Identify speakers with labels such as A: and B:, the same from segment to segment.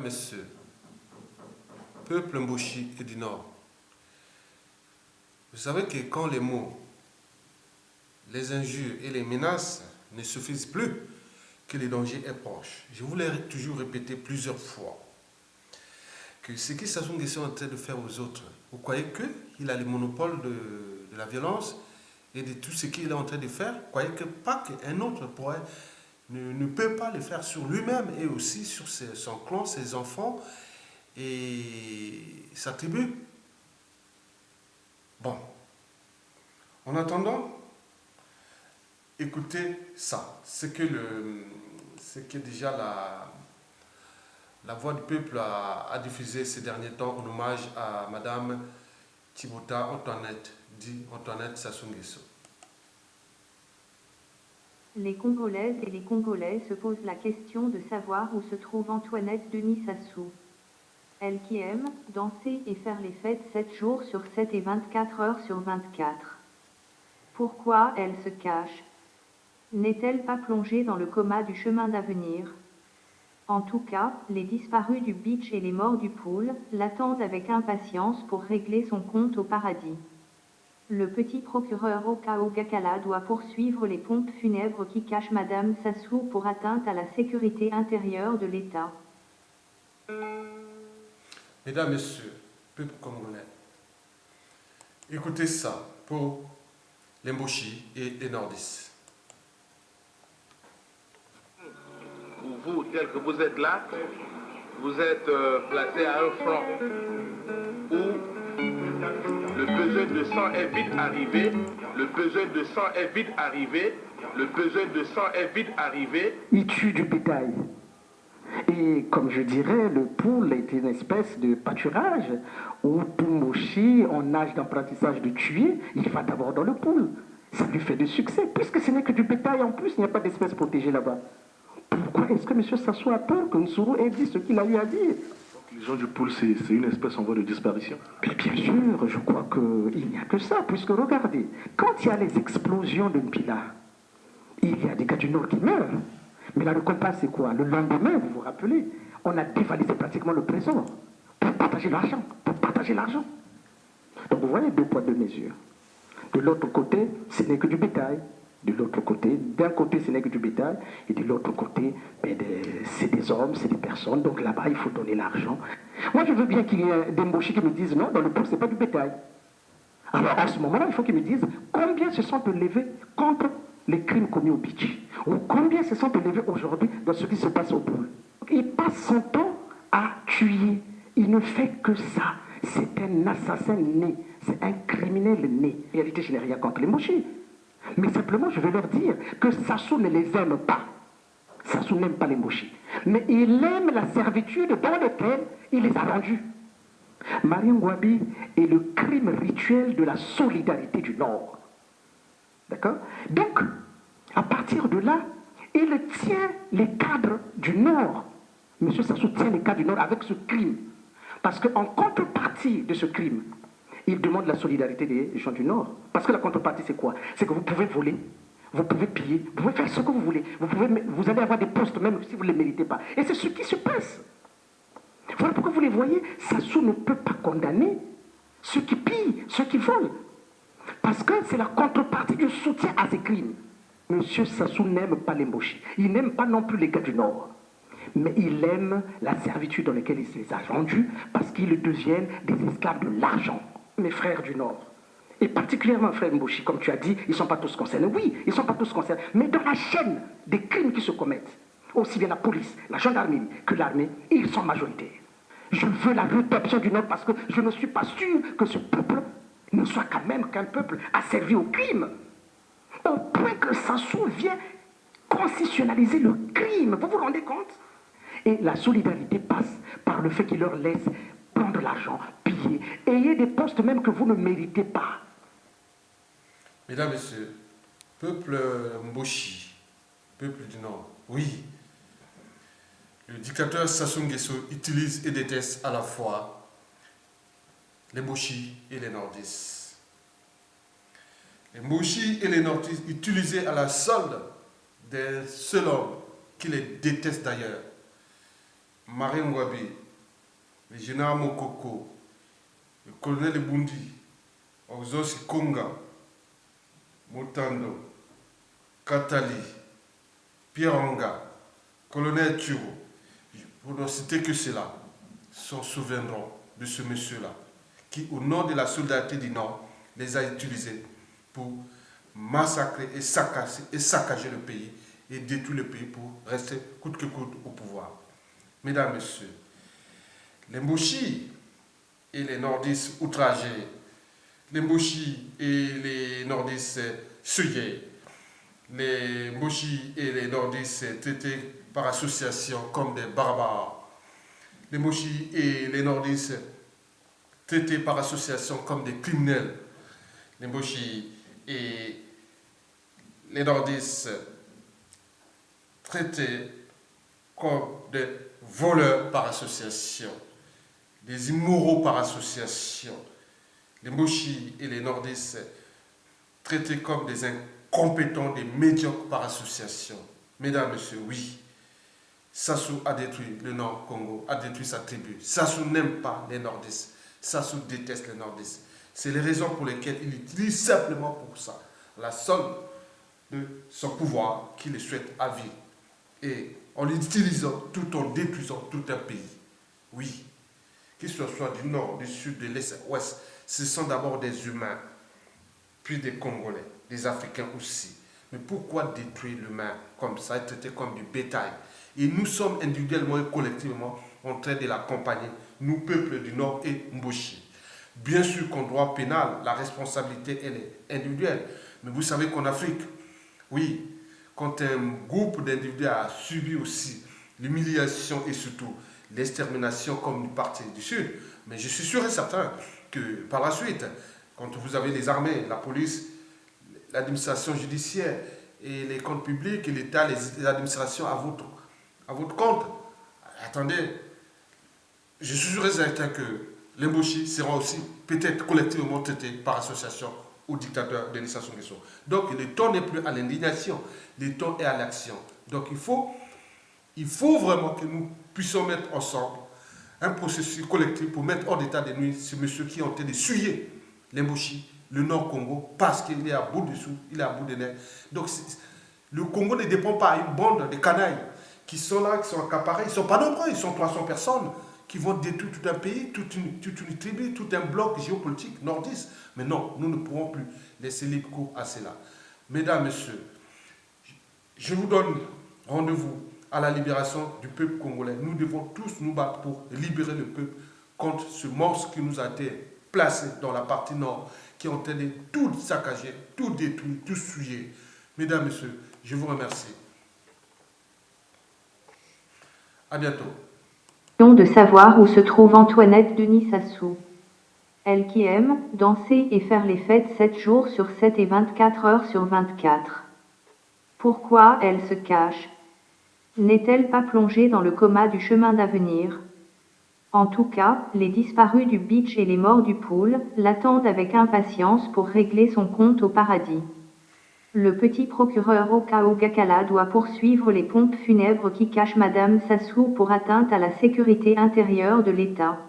A: messieurs, peuple Mboshi et du Nord, vous savez que quand les mots, les injures et les menaces ne suffisent plus, que le danger est proche. Je vous l'ai toujours répété plusieurs fois, que ce que Sassou Nguesso est en train de faire aux autres, vous croyez qu'il a le monopole de la violence et de tout ce qu'il est en train de faire? Vous croyez que pas qu'un autre ne peut pas le faire sur lui-même et aussi sur son clan, ses enfants et sa tribu? Bon, en attendant, écoutez ça, c'est que déjà la voix du peuple a diffusé ces derniers temps en hommage à Madame Thibota Antoinette, dit Antoinette Sassou Nguesso.
B: Les Congolaises et les Congolais se posent la question de savoir où se trouve Antoinette Denis Sassou. Elle qui aime danser et faire les fêtes 7 jours sur 7 et 24 heures sur 24. Pourquoi elle se cache? N'est-elle pas plongée dans le coma du chemin d'avenir? En tout cas, les disparus du beach et les morts du pool l'attendent avec impatience pour régler son compte au paradis. Le petit procureur Okao Gakala doit poursuivre les pompes funèbres qui cachent Madame Sassou pour atteinte à la sécurité intérieure de l'État.
A: Mesdames, Messieurs, peuple congolais, écoutez ça pour les Mboshi et les Nordistes.
C: Vous, tel que vous êtes là, vous êtes placé à un front où le besoin de sang est vite arrivé, le besoin de sang est vite arrivé, le besoin de sang est vite arrivé.
D: Il tue du bétail. Et comme je dirais, le pool est une espèce de pâturage où tout Mboshi, en âge d'apprentissage de tuer, il va d'abord dans le pool. Ça lui fait du succès, puisque ce n'est que du bétail en plus, il n'y a pas d'espèce protégée là-bas. Pourquoi est-ce que M. Sassou a peur que Nsuru ait dit ce qu'il a eu à dire?
E: Les gens du pool, c'est une espèce en voie de disparition.
D: Mais bien sûr, je crois qu'il n'y a que ça, puisque regardez, quand il y a les explosions de Mpila, il y a des gars du Nord qui meurent. Mais là, le compas, c'est quoi? Le lendemain, vous vous rappelez, on a dévalisé pratiquement le trésor pour partager l'argent, Donc vous voyez, 2 poids, 2 mesures. De l'autre côté, ce n'est que du bétail. De l'autre côté, d'un côté, ce n'est que du bétail, et de l'autre côté, c'est des hommes, c'est des personnes, donc là-bas, il faut donner l'argent. Moi, je veux bien qu'il y ait des Mboshi qui me disent non, dans le pool, ce n'est pas du bétail. Alors, à ce moment-là, il faut qu'ils me disent combien se sont élevés contre les crimes commis au beach, ou combien se sont élevés aujourd'hui dans ce qui se passe au pool. Il passe son temps à tuer, il ne fait que ça. C'est un assassin né, c'est un criminel né. En réalité, je n'ai rien contre les Mboshi. Mais simplement, je vais leur dire que Sassou ne les aime pas. Sassou n'aime pas les Mboshi. Mais il aime la servitude dans laquelle il les a rendus. Marie Ngouabi est le crime rituel de la solidarité du Nord. D'accord? Donc, à partir de là, il tient les cadres du Nord. M. Sassou tient les cadres du Nord avec ce crime. Parce qu'en contrepartie de ce crime, il demande la solidarité des gens du Nord. Parce que la contrepartie, c'est quoi? C'est que vous pouvez voler, vous pouvez piller, vous pouvez faire ce que vous voulez. Vous allez avoir des postes même si vous ne les méritez pas. Et c'est ce qui se passe. Voilà pourquoi vous les voyez, Sassou ne peut pas condamner ceux qui pillent, ceux qui volent. Parce que c'est la contrepartie du soutien à ces crimes. Monsieur Sassou n'aime pas les Mboshi. Il n'aime pas non plus les gars du Nord. Mais il aime la servitude dans laquelle il les a rendus parce qu'ils deviennent des esclaves de l'argent. Mes frères du Nord, et particulièrement frère Mboshi, comme tu as dit, ils ne sont pas tous concernés. Oui, ils ne sont pas tous concernés, mais dans la chaîne des crimes qui se commettent, aussi bien la police, la gendarmerie que l'armée, ils sont majoritaires. Je veux la rédemption du Nord parce que je ne suis pas sûr que ce peuple ne soit quand même qu'un peuple asservi au crime. Au point que Sassou vient constitutionnaliser le crime. Vous vous rendez compte? Et la solidarité passe par le fait qu'il leur laisse prendre l'argent, piller, ayez des postes même que vous ne méritez pas.
A: Mesdames, Messieurs, peuple Mboshi, peuple du Nord, oui, le dictateur Sassou Nguesso utilise et déteste à la fois les Mboshi et les Nordistes. Les Mboshi et les Nordistes utilisés à la solde d'un seul homme qui les déteste d'ailleurs. Marie Ngwabi, le général Mokoko, le colonel Bundi, Oxosi Konga, Motando, Katali, Pierre Anga, colonel Turo, pour ne citer que cela, s'en souviendront de ce monsieur-là, qui, au nom de la solidarité du Nord, les a utilisés pour massacrer et saccager le pays et détruire le pays pour rester coûte que coûte au pouvoir. Mesdames, Messieurs, les Mboshi et les nordistes outragés, les Mboshi et les nordistes souillés, les Mboshi et les nordistes traités par association comme des barbares, les Mboshi et les nordistes traités par association comme des criminels, les Mboshi et les nordistes traités comme des voleurs par association, des immoraux par association, les Mboshi et les nordistes traités comme des incompétents, des médiocres par association. Mesdames, Messieurs, oui, Sassou a détruit le Nord Congo, a détruit sa tribu. Sassou n'aime pas les nordistes. Sassou déteste les nordistes. C'est les raisons pour lesquelles il utilise simplement pour ça la somme de son pouvoir qu'il le souhaite à vie. Et en l'utilisant tout en détruisant tout un pays. Oui, qu'il soit du nord, du sud, de l'est, ouest, ce sont d'abord des humains, puis des Congolais, des Africains aussi. Mais pourquoi détruire l'humain comme ça et traiter comme du bétail? Et nous sommes individuellement et collectivement en train de l'accompagner, nous, peuples du Nord et Mboshi. Bien sûr qu'en droit pénal, la responsabilité elle est individuelle. Mais vous savez qu'en Afrique, oui, quand un groupe d'individus a subi aussi l'humiliation et surtout l'extermination comme du parti du Sud, mais je suis sûr et certain que par la suite, quand vous avez les armées, la police, l'administration judiciaire et les comptes publics et l'État, les administrations à votre compte, attendez, je suis sûr et certain que les Mboshi seront aussi peut-être collectivement traités par association au dictateur Denis Sassou Nguesso. Donc le temps n'est plus à l'indignation, le temps est à l'action. Donc il faut vraiment que nous puissions mettre ensemble un processus collectif pour mettre hors d'état de nuit ce monsieur qui est en train de suyer les Mboshi, le Nord Congo, parce qu'il est à bout de sous, il est à bout de nerfs. Donc le Congo ne dépend pas à une bande de canailles qui sont là, qui sont accaparés. Ils ne sont pas nombreux, ils sont 300 personnes qui vont détruire tout un pays, toute une tribu, tout un bloc géopolitique nordiste. Mais non, nous ne pourrons plus laisser libre cours à cela. Mesdames, Messieurs, je vous donne rendez-vous à la libération du peuple congolais. Nous devons tous nous battre pour libérer le peuple contre ce monstre qui nous a été placé dans la partie nord, qui est en train de tout saccager, tout détruire, tout souiller. Mesdames, Messieurs, je vous remercie. À bientôt.
B: De savoir où se trouve Antoinette Denis Sassou. Elle qui aime danser et faire les fêtes 7 jours sur 7 et 24 heures sur 24. Pourquoi elle se cache? N'est-elle pas plongée dans le coma du chemin d'avenir? En tout cas, les disparus du beach et les morts du pool l'attendent avec impatience pour régler son compte au paradis. Le petit procureur Okao Gakala doit poursuivre les pompes funèbres qui cachent Madame Sassou pour atteinte à la sécurité intérieure de l'État.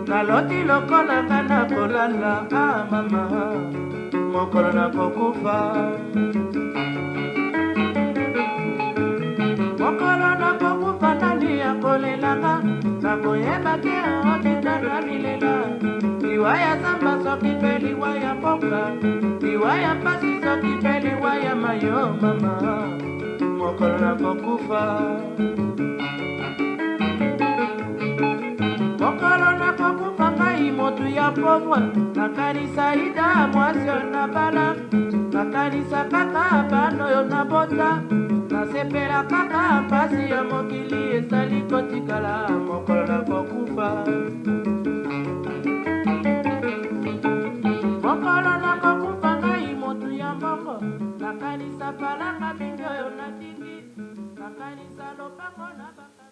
F: Naloti lokola kana kolala mama mokolo na kokufa nani akolelanga nakoyeba te otitana milela liwaya samba soki mpe liwaya mboka liwaya mpasi soki mpe liwaya mayo mama mokolo na kokufa mokolo na kokufa ngai motu ya pauvre nakanisa ida mwasi oyo nabala nakanisa kaka bana oyo nabota nasepela kaka mpasi ya mokili esali kotikala mokolo na kokufa mokolo na kokufa ngai motu ya mbongo nakanisa palanga mingi oyo natingi nakanisa lopango na baka